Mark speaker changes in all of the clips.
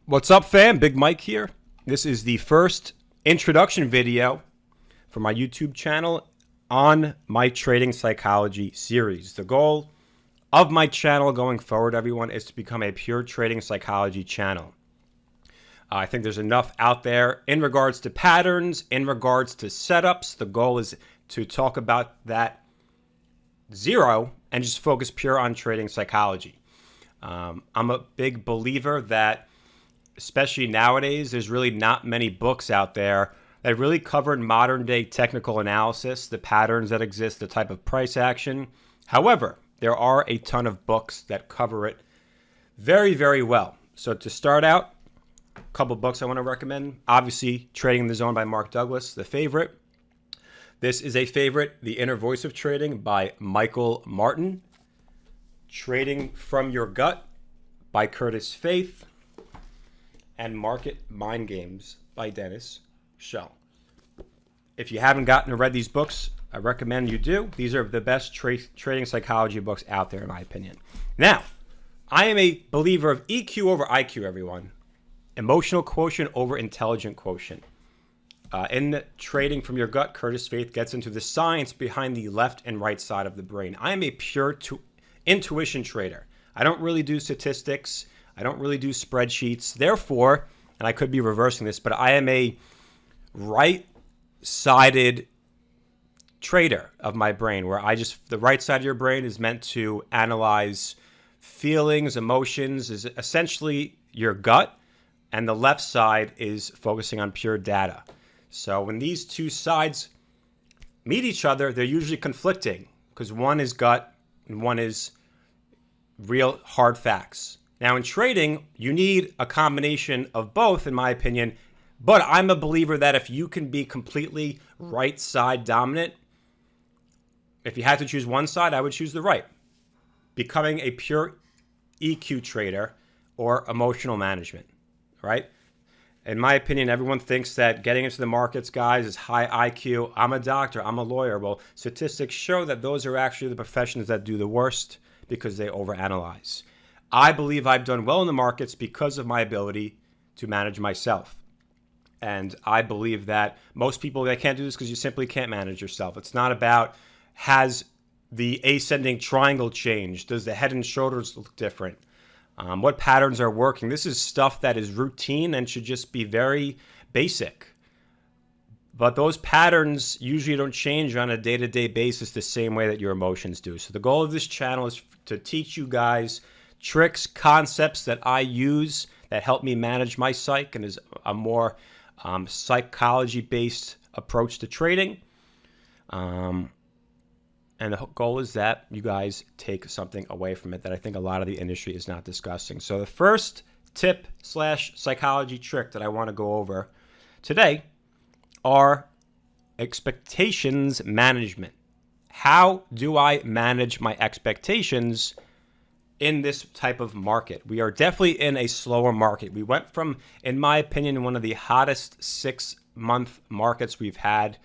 Speaker 1: What's up, fam? Big Mike here. This is the first introduction video for my YouTube channel on my trading psychology series. The goal of my channel going forward, everyone, is to become a pure trading psychology channel. I think there's enough out there in regards to patterns, in regards to setups. The goal is to talk about that zero and just focus pure on trading psychology. I'm a big believer that, especially nowadays, there's really not many books out there that really cover modern day technical analysis, the patterns that exist, the type of price action. However, there are a ton of books that cover it very, very well. So to start out, a couple books I want to recommend. Obviously, Trading in the Zone by Mark Douglas, the favorite. This is a favorite, The Inner Voice of Trading by Michael Martin. Trading from Your Gut by Curtis Faith. And Market Mind Games by Dennis Shell. If you haven't gotten to read these books, I recommend you do. These are the best trading psychology books out there, in my opinion. Now, I am a believer of EQ over IQ, everyone. Emotional quotient over intelligent quotient. In Trading from Your Gut, Curtis Faith gets into the science behind the left and right side of the brain. I am a pure intuition trader. I don't really do statistics. I don't really do spreadsheets. Therefore, and I could be reversing this, but I am a right-sided trader of my brain, where the right side of your brain is meant to analyze feelings, emotions, is essentially your gut, and the left side is focusing on pure data. So when these two sides meet each other, they're usually conflicting because one is gut and one is real hard facts. Now, in trading, you need a combination of both, in my opinion, but I'm a believer that if you can be completely right side dominant, if you had to choose one side, I would choose the right. Becoming a pure EQ trader or emotional management, right? In my opinion, everyone thinks that getting into the markets, guys, is high IQ. I'm a doctor, I'm a lawyer. Well, statistics show that those are actually the professions that do the worst because they overanalyze. I believe I've done well in the markets because of my ability to manage myself. And I believe that most people, they can't do this because you simply can't manage yourself. It's not about, has the ascending triangle changed? Does the head and shoulders look different? What patterns are working? This is stuff that is routine and should just be very basic. But those patterns usually don't change on a day-to-day basis the same way that your emotions do. So the goal of this channel is to teach you guys tricks, concepts that I use that help me manage my psyche and is a more psychology-based approach to trading. And the goal is that you guys take something away from it that I think a lot of the industry is not discussing. So the first tip / psychology trick that I want to go over today are expectations management. How do I manage my expectations in this type of market? We are definitely in a slower market. We went from, in my opinion, one of the hottest 6-month markets we've had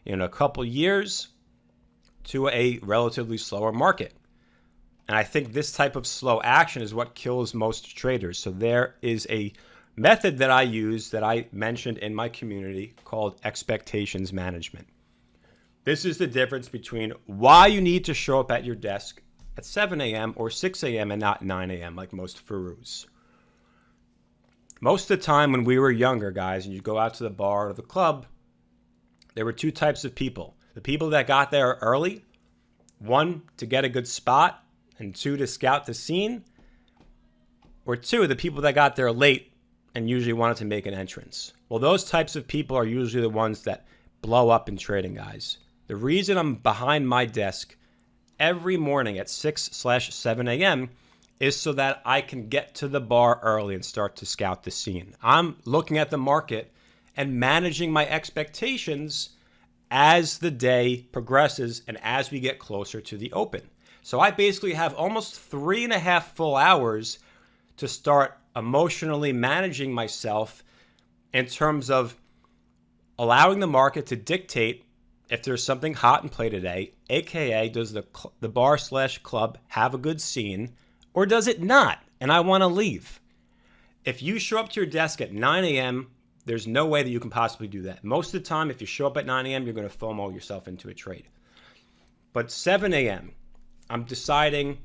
Speaker 1: in a couple years to a relatively slower market. And I think this type of slow action is what kills most traders. So there is a method that I use that I mentioned in my community called expectations management. This is the difference between why you need to show up at your desk at 7 a.m. or 6 a.m. and not 9 a.m. like most Farus. Most of the time when we were younger, guys, and you go out to the bar or the club, there were two types of people. The people that got there early, one, to get a good spot, and two, to scout the scene, or two, the people that got there late and usually wanted to make an entrance. Well, those types of people are usually the ones that blow up in trading, guys. The reason I'm behind my desk every morning at 6/7 a.m. is so that I can get to the bar early and start to scout the scene. I'm looking at the market and managing my expectations as the day progresses and as we get closer to the open. So I basically have almost 3.5 full hours to start emotionally managing myself in terms of allowing the market to dictate if there's something hot in play today, aka does the bar / club have a good scene, or does it not? And I want to leave. If you show up to your desk at 9 a.m., there's no way that you can possibly do that. Most of the time, if you show up at 9 a.m., you're going to FOMO yourself into a trade. But 7 a.m., I'm deciding,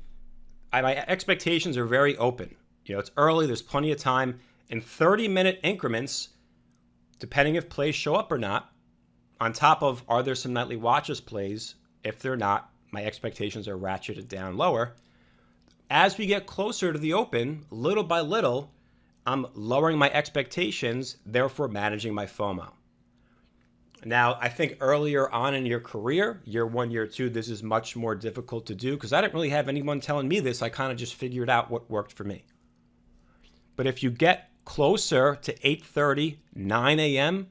Speaker 1: my expectations are very open. It's early, there's plenty of time. In 30-minute increments, depending if plays show up or not, on top of are there some nightly watches plays, if they're not, my expectations are ratcheted down lower. As we get closer to the open, little by little, I'm lowering my expectations, therefore managing my FOMO. Now, I think earlier on in your career, year 1, year 2, this is much more difficult to do because I didn't really have anyone telling me this. I kind of just figured out what worked for me. But if you get closer to 8:30, 9 a.m.,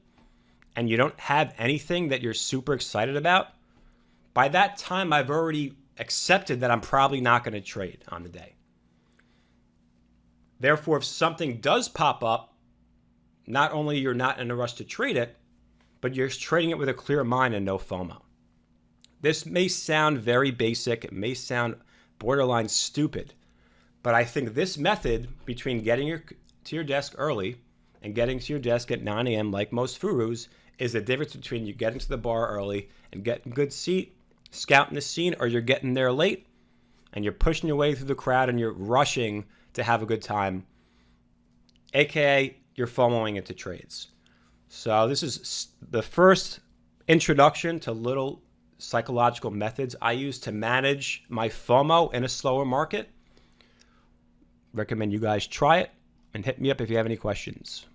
Speaker 1: and you don't have anything that you're super excited about, by that time, I've already accepted that I'm probably not going to trade on the day. Therefore, if something does pop up, not only you're not in a rush to trade it, but you're trading it with a clear mind and no FOMO. This may sound very basic. It may sound borderline stupid, but I think this method between getting to your desk early and getting to your desk at 9 a.m. like most Furus is the difference between you getting to the bar early and getting a good seat, scouting the scene, or you're getting there late and you're pushing your way through the crowd and you're rushing to have a good time, aka you're FOMOing into trades. So this is the first introduction to little psychological methods I use to manage my FOMO in a slower market. Recommend you guys try it and hit me up if you have any questions.